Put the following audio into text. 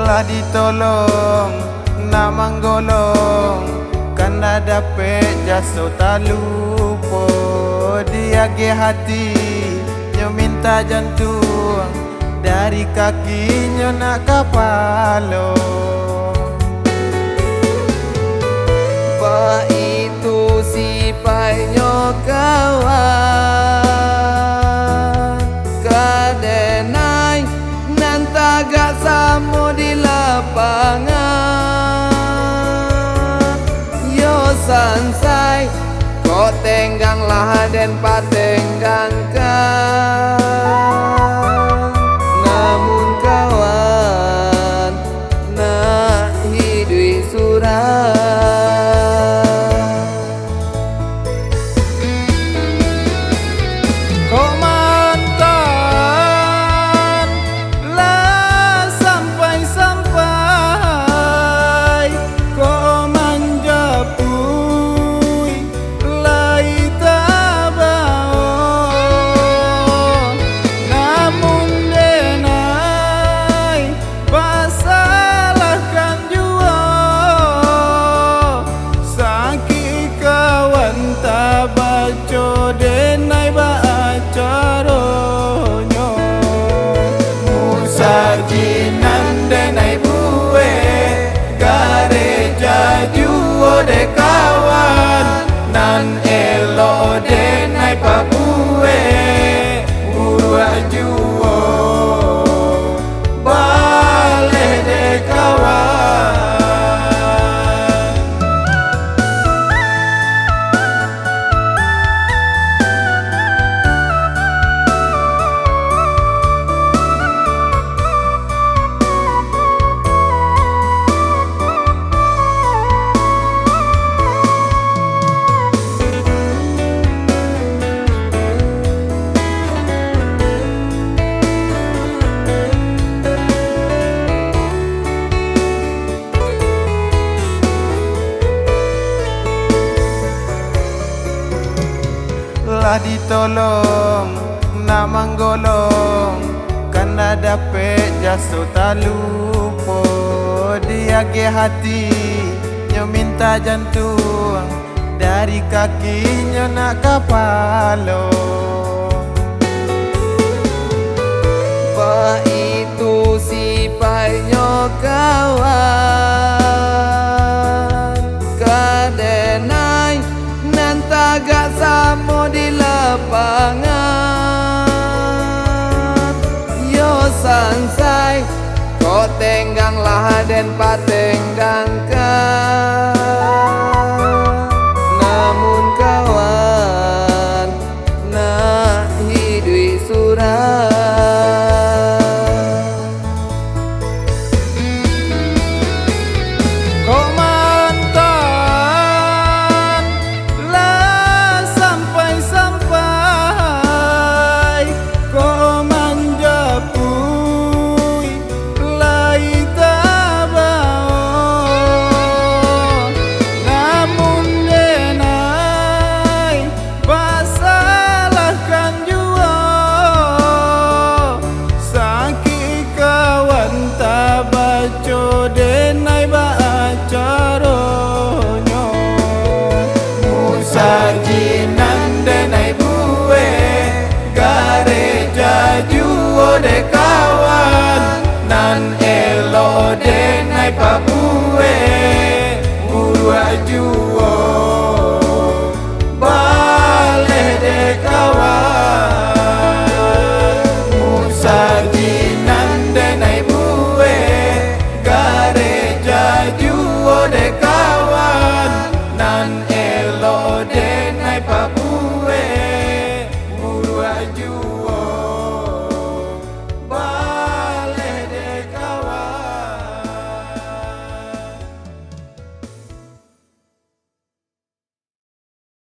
lah ditolong nak manggolong karena dapet jasa tak lupa dia ge hati nyo minta jantung dari kakinya nak kapalo. Ba itu sipainya kawan kadenai nan tagak samo di lapangan yo sansai kok tenggang lah dan patenggang kan namun kawan nak hidui surah Kok mantan lah sampai-sampai kok manjapui lai tabao namun denai pasalahkan jua sakit kawan tabaco denai caronyo musajinan denai buwe gareja juo de kawan nan elo denai pabuwe urua juo bale de kawan. Lah ditolong nak manggolong karena dapet jasa tak lupa dia ge hati nyo minta jantung dari kakinya nak kapalo. Ba itu sipainya kawan kadenai nan tagak samo di lapangan yo sansai kok tenggang lah dan patenggang kan